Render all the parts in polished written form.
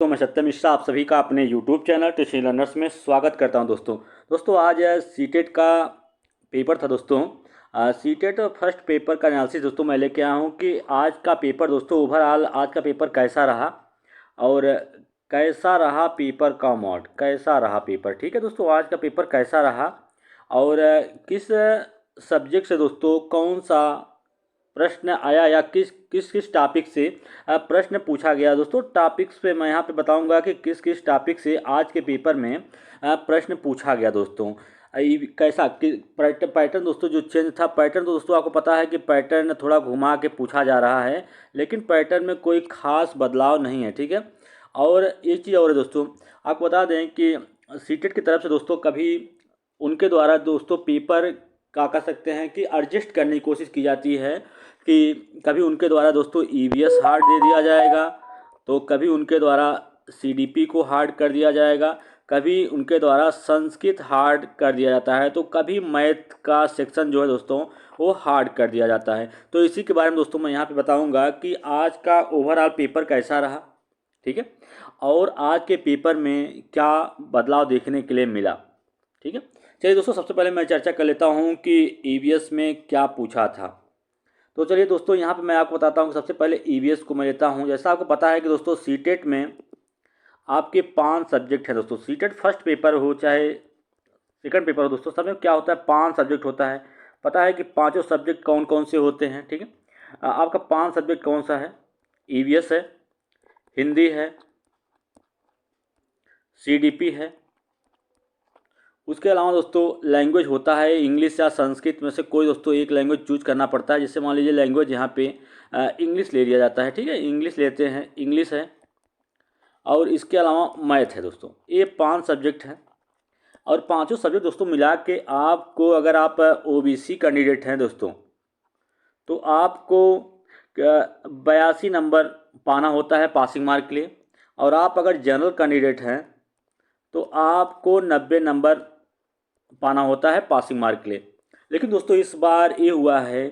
तो मैं सत्यम मिश्रा आप सभी का अपने YouTube चैनल टीचिंग लर्नर्स में स्वागत करता हूं। दोस्तों आज सीटेट का पेपर था। सीटेट फर्स्ट पेपर का एनालिसिस दोस्तों मैं लेके आया हूं कि आज का पेपर दोस्तों ओवरऑल आज का पेपर कैसा रहा और कैसा रहा पेपर का मोड, कैसा रहा पेपर। ठीक है दोस्तों, आज का पेपर कैसा रहा और किस सब्जेक्ट से दोस्तों कौन सा प्रश्न आया या किस किस किस टॉपिक से प्रश्न पूछा गया। दोस्तों टॉपिक्स पे मैं यहाँ पे बताऊंगा कि किस किस टॉपिक से आज के पेपर में प्रश्न पूछा गया। दोस्तों कैसा पैटर्न दोस्तों जो चेंज था, पैटर्न तो दोस्तों आपको पता है कि पैटर्न थोड़ा घुमा के पूछा जा रहा है, लेकिन पैटर्न में कोई खास बदलाव नहीं है। ठीक है, और एक चीज़ और है दोस्तों, आपको बता दें कि सीटेट की तरफ से दोस्तों कभी उनके द्वारा दोस्तों पेपर क्या कह सकते हैं कि एडजस्ट करने की कोशिश की जाती है कि कभी उनके द्वारा दोस्तों ईवीएस हार्ड दे दिया जाएगा, तो कभी उनके द्वारा सीडीपी को हार्ड कर दिया जाएगा, कभी उनके द्वारा संस्कृत हार्ड कर दिया जाता है, तो कभी मैथ का सेक्शन जो है दोस्तों वो हार्ड कर दिया जाता है। तो इसी के बारे में दोस्तों मैं यहाँ पे बताऊँगा कि आज का ओवरऑल पेपर कैसा रहा। ठीक है, और आज के पेपर में क्या बदलाव देखने के लिए मिला। ठीक है, चलिए दोस्तों सबसे पहले मैं चर्चा कर लेता हूँ कि ईवीएस में क्या पूछा था। तो चलिए दोस्तों यहाँ पे मैं आपको बताता हूँ कि सबसे पहले ईवीएस को मैं लेता हूँ। जैसा आपको पता है कि दोस्तों सीटेट में आपके 5 सब्जेक्ट हैं। दोस्तों सीटेट फर्स्ट पेपर हो चाहे सेकंड पेपर हो, दोस्तों सब में क्या होता है 5 सब्जेक्ट होता है। पता है कि पाँचों सब्जेक्ट कौन कौन से होते हैं। ठीक है, आपका 5 सब्जेक्ट कौन सा है, ईवीएस है, हिंदी है, सीडीपी है, उसके अलावा दोस्तों लैंग्वेज होता है इंग्लिश या संस्कृत में से कोई दोस्तों एक लैंग्वेज चूज करना पड़ता है। जैसे मान लीजिए लैंग्वेज यहाँ पे इंग्लिश ले लिया जाता है। ठीक है, इंग्लिश लेते हैं, इंग्लिश है, और इसके अलावा मैथ है। दोस्तों ये 5 सब्जेक्ट हैं और पांचों सब्जेक्ट दोस्तों मिला के आपको, अगर आप ओबीसी कैंडिडेट हैं दोस्तों, तो आपको 82 नंबर पाना होता है पासिंग मार्क के लिए, और आप अगर जनरल कैंडिडेट हैं तो आपको 90 नंबर पाना होता है पासिंग मार्क के लिए। लेकिन दोस्तों इस बार ये हुआ है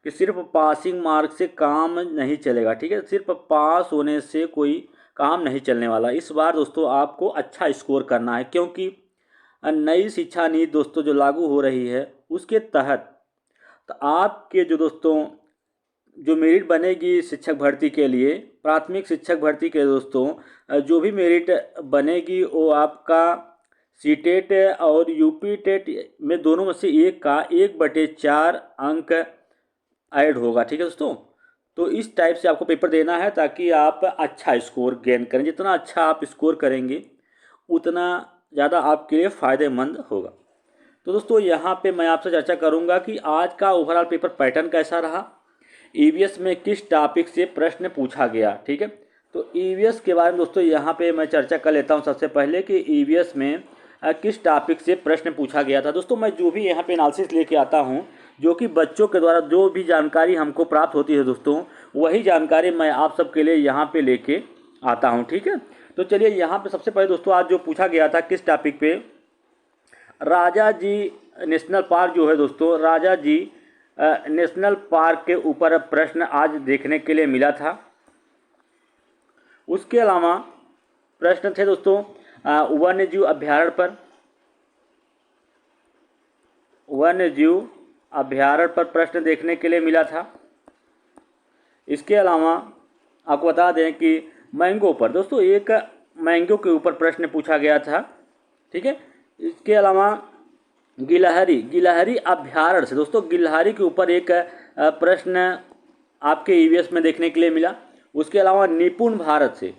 कि सिर्फ पासिंग मार्क से काम नहीं चलेगा। ठीक है, सिर्फ पास होने से कोई काम नहीं चलने वाला। इस बार दोस्तों आपको अच्छा स्कोर करना है, क्योंकि नई शिक्षा नीति दोस्तों जो लागू हो रही है उसके तहत तो आपके जो दोस्तों जो मेरिट बनेगी शिक्षक भर्ती के लिए, प्राथमिक शिक्षक भर्ती के दोस्तों जो भी मेरिट बनेगी वो आपका सीटेट और यूपी टेट में दोनों में से एक का 1/4 अंक ऐड होगा। ठीक है दोस्तों, तो इस टाइप से आपको पेपर देना है ताकि आप अच्छा स्कोर गेन करें। जितना अच्छा आप स्कोर करेंगे उतना ज़्यादा आपके लिए फ़ायदेमंद होगा। तो दोस्तों यहाँ पे मैं आपसे चर्चा करूँगा कि आज का ओवरऑल पेपर पैटर्न कैसा रहा, ईवीएस में किस टॉपिक से प्रश्न पूछा गया। ठीक है, तो ईवीएस के बारे में दोस्तों यहाँ पे मैं चर्चा कर लेता हूँ सबसे पहले कि ईवीएस में किस टॉपिक से प्रश्न पूछा गया था। दोस्तों मैं जो भी यहाँ पे एनालिसिस लेके आता हूँ, जो कि बच्चों के द्वारा जो भी जानकारी हमको प्राप्त होती है दोस्तों, वही जानकारी मैं आप सबके लिए यहाँ पे लेके आता हूँ। ठीक है, तो चलिए यहाँ पे सबसे पहले दोस्तों आज जो पूछा गया था किस टॉपिक पे, राजा जी नेशनल पार्क जो है दोस्तों, राजा जी नेशनल पार्क के ऊपर प्रश्न आज देखने के लिए मिला था। उसके अलावा प्रश्न थे दोस्तों वन्यजीव अभ्यारण्य पर, वन्यजीव अभ्यारण्य पर प्रश्न देखने के लिए मिला था। इसके अलावा आपको बता दें कि मैंगो पर दोस्तों एक मैंगो के ऊपर प्रश्न पूछा गया था। ठीक है, इसके अलावा गिलहरी अभ्यारण्य से दोस्तों गिलहरी के ऊपर एक प्रश्न आपके ईवीएस में देखने के लिए मिला। उसके अलावा निपुण भारत से,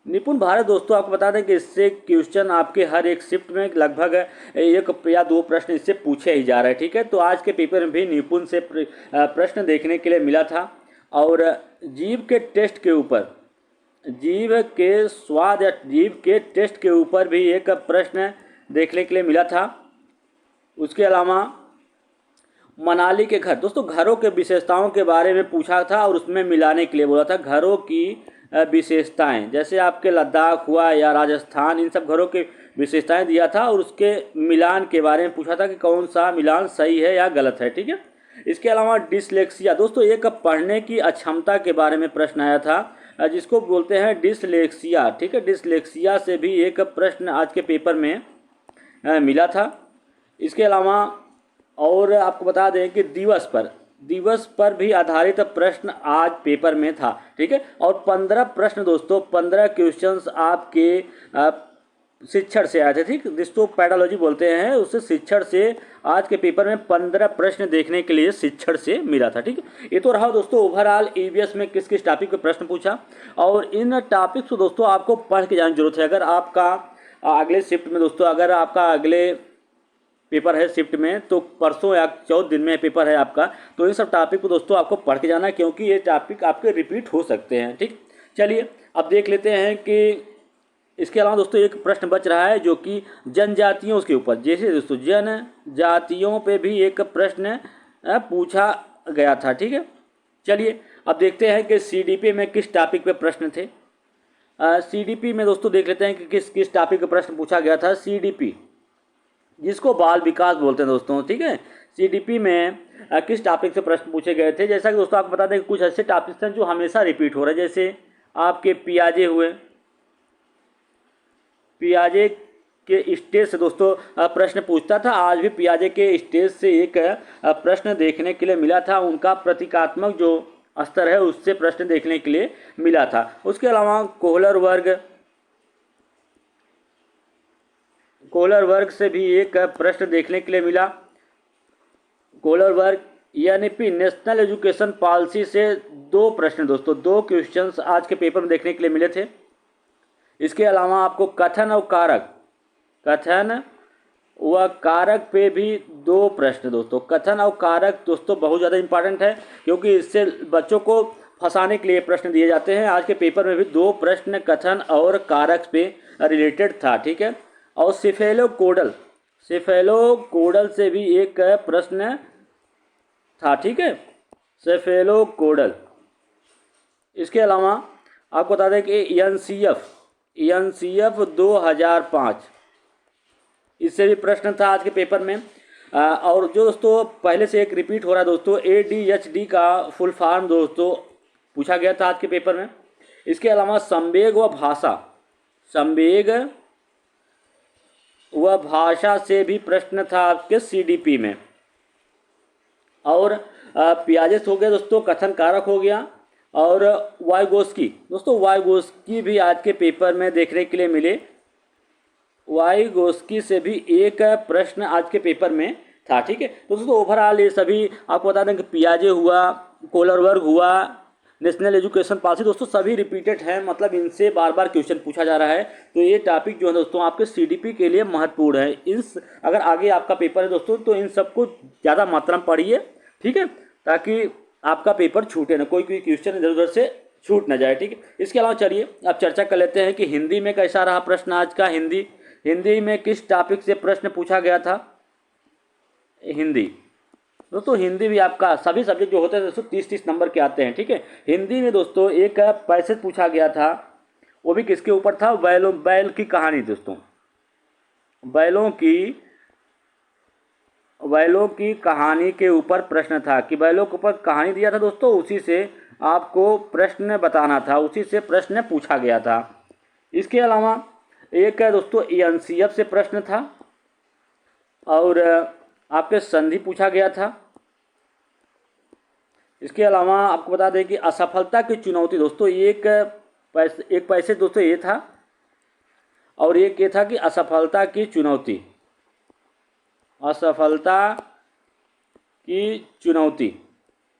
निपुण भारत दोस्तों आपको बता दें कि इससे क्वेश्चन आपके हर एक शिफ्ट में लगभग 1 या 2 प्रश्न इससे पूछे ही जा रहे हैं। ठीक है, तो आज के पेपर में भी निपुण से प्रश्न देखने के लिए मिला था। और जीव के टेस्ट के ऊपर, जीव के स्वाद या जीव के टेस्ट के ऊपर भी एक प्रश्न देखने के लिए मिला था। उसके अलावा मनाली के घर दोस्तों, घरों के विशेषताओं के बारे में पूछा था और उसमें मिलाने के लिए बोला था। घरों की विशेषताएं, जैसे आपके लद्दाख हुआ या राजस्थान, इन सब घरों के विशेषताएं दिया था और उसके मिलान के बारे में पूछा था कि कौन सा मिलान सही है या गलत है। ठीक है, इसके अलावा डिसलेक्सिया दोस्तों एक पढ़ने की अक्षमता के बारे में प्रश्न आया था जिसको बोलते हैं डिसलेक्सिया, ठीक है। डिसलेक्सिया से भी एक प्रश्न आज के पेपर में मिला था। इसके अलावा और आपको बता दें कि दिवस पर भी आधारित प्रश्न आज पेपर में था, ठीक है। और 15 प्रश्न दोस्तों, 15 क्वेश्चंस आपके शिक्षण से आए थे, ठीक, जिसको पैडोलॉजी बोलते हैं, उससे शिक्षण से आज के पेपर में 15 प्रश्न देखने के लिए शिक्षण से मिला था, ठीक है। ये तो रहा दोस्तों ओवरऑल ईवीएस में किस किस टॉपिक पे प्रश्न पूछा, और इन टॉपिक्स को दोस्तों आपको पढ़ के जाने की जरूरत है। अगर आपका अगले शिफ्ट में दोस्तों, अगर आपका अगले पेपर है शिफ्ट में, तो परसों या 14 दिन में पेपर है आपका, तो इन सब टॉपिक को दोस्तों आपको पढ़ के जाना है, क्योंकि ये टॉपिक आपके रिपीट हो सकते हैं, ठीक। चलिए अब देख लेते हैं कि इसके अलावा दोस्तों एक प्रश्न बच रहा है जो कि जनजातियों के ऊपर, जैसे दोस्तों जनजातियों पे भी एक प्रश्न पूछा गया था, ठीक है। चलिए अब देखते हैं कि सीडीपी में किस टॉपिक पे प्रश्न थे। सीडीपी में दोस्तों देख लेते हैं कि किस किस टॉपिक पे प्रश्न पूछा गया था। सीडीपी, जिसको बाल विकास बोलते हैं दोस्तों, ठीक है। सीडीपी में किस टॉपिक से प्रश्न पूछे गए थे, जैसा कि दोस्तों आपको बता दें कि कुछ ऐसे टॉपिक्स हैं जो हमेशा रिपीट हो रहे हैं, जैसे आपके पियाजे हुए, पियाजे के स्टेज से दोस्तों प्रश्न पूछता था। आज भी पियाजे के स्टेज से एक प्रश्न देखने के लिए मिला था, उनका प्रतीकात्मक जो स्तर है उससे प्रश्न देखने के लिए मिला था। उसके अलावा कोहलर वर्ग से भी एक प्रश्न देखने के लिए मिला। कोहलर वर्ग यानी कि नेशनल एजुकेशन पॉलिसी से 2 प्रश्न दोस्तों, 2 क्वेश्चंस आज के पेपर में देखने के लिए मिले थे। इसके अलावा आपको कथन व कारक पे भी 2 प्रश्न दोस्तों। कथन और कारक दोस्तों बहुत ज़्यादा इंपॉर्टेंट है, क्योंकि इससे बच्चों को फंसाने के लिए प्रश्न दिए जाते हैं। आज के पेपर में भी 2 प्रश्न कथन और कारक पे रिलेटेड था, ठीक है। और सेफेलोकोडल से भी एक प्रश्न था, ठीक है, सेफेलोकोडल। इसके अलावा आपको बता दें कि एनसीएफ 2005, इससे भी प्रश्न था आज के पेपर में। और जो दोस्तों पहले से एक रिपीट हो रहा है दोस्तों, ADHD का फुल फॉर्म दोस्तों पूछा गया था आज के पेपर में। इसके अलावा संवेग व भाषा से भी प्रश्न था आपके सीडीपी में। और पियाजेस हो गया दोस्तों, कथन कारक हो गया, और वाइगोस्की दोस्तों, वाइगोस्की भी आज के पेपर में देखने के लिए मिले। वाइगोस्की से भी एक प्रश्न आज के पेपर में था, ठीक है। दोस्तों ओवरऑल ये सभी आपको बता दें कि पियाजे हुआ, कोहलर वर्ग हुआ, नेशनल एजुकेशन पॉलिसी दोस्तों सभी रिपीटेड हैं, मतलब इनसे बार बार क्वेश्चन पूछा जा रहा है। तो ये टॉपिक जो है दोस्तों आपके सीडीपी के लिए महत्वपूर्ण है। अगर आगे आपका पेपर है दोस्तों, तो इन सबको ज़्यादा मात्रा में पढ़िए, ठीक है, ताकि आपका पेपर छूटे ना, कोई क्वेश्चन इधर उधर से छूट ना जाए, ठीक है। इसके अलावा चलिए अब चर्चा कर लेते हैं कि हिंदी में कैसा रहा प्रश्न आज का। हिंदी में किस टॉपिक से प्रश्न पूछा गया था। हिंदी दोस्तों, हिंदी भी आपका सभी सब्जेक्ट जो होते हैं दोस्तों 30-30 नंबर के आते हैं, ठीक है। हिंदी में दोस्तों एक पैसेज पूछा गया था, वो भी किसके ऊपर था, बैल की कहानी दोस्तों, बैलों की कहानी के ऊपर प्रश्न था, कि बैलों के ऊपर कहानी दिया था दोस्तों, उसी से आपको प्रश्न बताना था, उसी से प्रश्न पूछा गया था। इसके अलावा एक दोस्तों एनसीएफ से प्रश्न था, और आपके संधि पूछा गया था। इसके अलावा आपको बता दें कि असफलता की चुनौती दोस्तों, एक पैसे दोस्तों ये था, और एक ये था कि असफलता की चुनौती,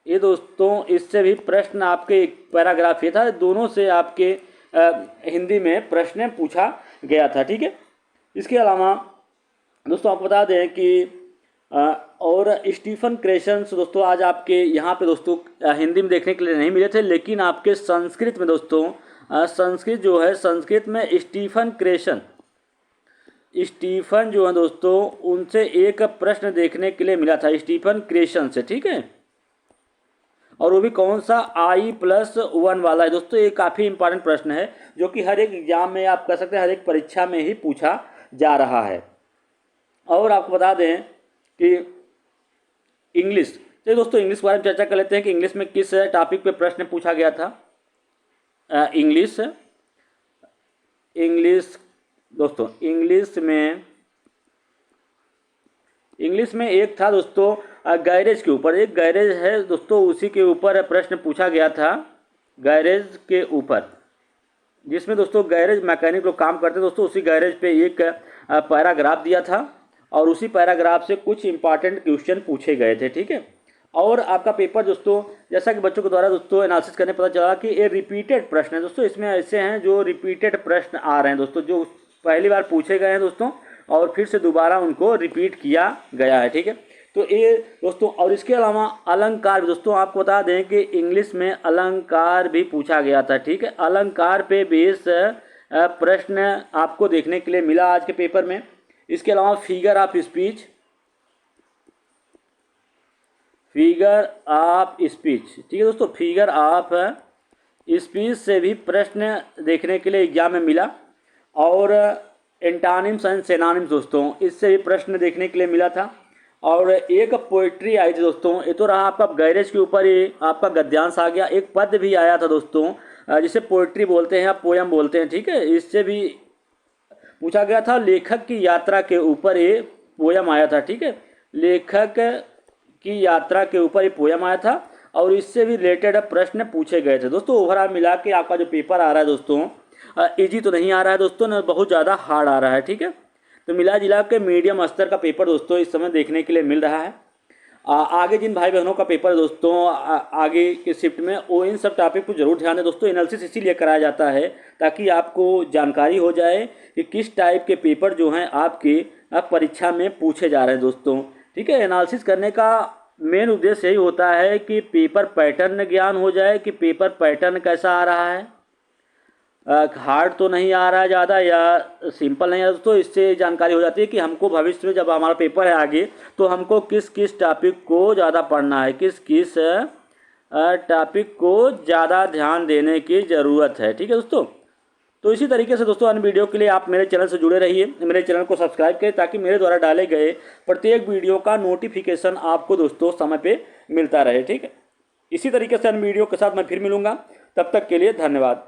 ये दोस्तों इससे भी प्रश्न आपके एक पैराग्राफ ये था, दोनों से आपके हिंदी में प्रश्न पूछा गया था, ठीक है। इसके अलावा दोस्तों आपको बता दें कि और स्टीफन क्रेशंस दोस्तों आज आपके यहाँ पे दोस्तों हिंदी में देखने के लिए नहीं मिले थे, लेकिन आपके संस्कृत में दोस्तों संस्कृत में स्टीफन जो है दोस्तों, उनसे एक प्रश्न देखने के लिए मिला था, स्टीफन क्रेशन से, ठीक है। और वो भी कौन सा, I+1 वाला है दोस्तों। ये काफ़ी इंपॉर्टेंट प्रश्न है, जो कि हर एक एग्जाम में आप कह सकते हैं, हर एक परीक्षा में ही पूछा जा रहा है। और आपको बता दें कि इंग्लिश, चलिए दोस्तों इंग्लिश के बारे में चर्चा कर लेते हैं कि इंग्लिश में किस टॉपिक पे प्रश्न पूछा गया था। इंग्लिश दोस्तों, इंग्लिश में एक था दोस्तों गैरेज के ऊपर, एक गैरेज है दोस्तों, उसी के ऊपर प्रश्न पूछा गया था, गैरेज के ऊपर, जिसमें दोस्तों गैरेज मैकेनिक लोग काम करते हैं दोस्तों, उसी गैरेज पे एक पैराग्राफ दिया था और उसी पैराग्राफ से कुछ इंपॉर्टेंट क्वेश्चन पूछे गए थे। ठीक है, और आपका पेपर दोस्तों, जैसा कि बच्चों के द्वारा दोस्तों एनालिसिस करने पता चला कि ये रिपीटेड प्रश्न है दोस्तों, इसमें ऐसे हैं जो रिपीटेड प्रश्न आ रहे हैं दोस्तों, जो पहली बार पूछे गए हैं दोस्तों और फिर से दोबारा उनको रिपीट किया गया है। ठीक है, तो ये दोस्तों, और इसके अलावा अलंकार भी दोस्तों, आपको बता दें कि इंग्लिश में अलंकार भी पूछा गया था। ठीक है, अलंकार पे बेस प्रश्न आपको देखने के लिए मिला आज के पेपर में। इसके अलावा फिगर ऑफ स्पीच, ठीक है दोस्तों, फिगर ऑफ स्पीच से भी प्रश्न देखने के लिए एग्जाम में मिला, और एंटानिम्स एंड सिनोनिम्स दोस्तों, इससे भी प्रश्न देखने के लिए मिला था। और एक पोइट्री आई थी दोस्तों, ये तो रहा आपका गैरेज के ऊपर ही आपका गद्यांश आ गया। एक पद भी आया था दोस्तों जिसे पोइट्री बोलते हैं या पोयम बोलते हैं। ठीक है, इससे भी पूछा गया था। लेखक की यात्रा के ऊपर ये पोयम आया था। ठीक है, लेखक की यात्रा के ऊपर ये पोयम आया था और इससे भी रिलेटेड प्रश्न पूछे गए थे दोस्तों। ओवरऑल मिला के आपका जो पेपर आ रहा है दोस्तों, इजी तो नहीं आ रहा है दोस्तों, न बहुत ज़्यादा हार्ड आ रहा है। ठीक है, तो मिला जुला के मीडियम स्तर का पेपर दोस्तों इस समय देखने के लिए मिल रहा है। आगे जिन भाई बहनों का पेपर दोस्तों आगे के शिफ्ट में, वो इन सब टॉपिक को जरूर ध्यान दें दोस्तों। एनालिसिस इसीलिए कराया जाता है ताकि आपको जानकारी हो जाए कि किस टाइप के पेपर जो हैं आपके परीक्षा में पूछे जा रहे हैं दोस्तों। ठीक है, एनालिसिस करने का मेन उद्देश्य यही होता है कि पेपर पैटर्न ज्ञान हो जाए कि पेपर पैटर्न कैसा आ रहा है, हार्ड तो नहीं आ रहा है ज़्यादा या सिंपल नहीं है दोस्तों। इससे जानकारी हो जाती है कि हमको भविष्य में जब हमारा पेपर है आगे, तो हमको किस किस टॉपिक को ज़्यादा पढ़ना है, किस किस टॉपिक को ज़्यादा ध्यान देने की ज़रूरत है। ठीक है दोस्तों, तो इसी तरीके से दोस्तों अन्य वीडियो के लिए आप मेरे चैनल से जुड़े रहिए, मेरे चैनल को सब्सक्राइब करें ताकि मेरे द्वारा डाले गए प्रत्येक वीडियो का नोटिफिकेशन आपको दोस्तों समय पे मिलता रहे। ठीक है, इसी तरीके से अन्य वीडियो के साथ मैं फिर मिलूँगा, तब तक के लिए धन्यवाद।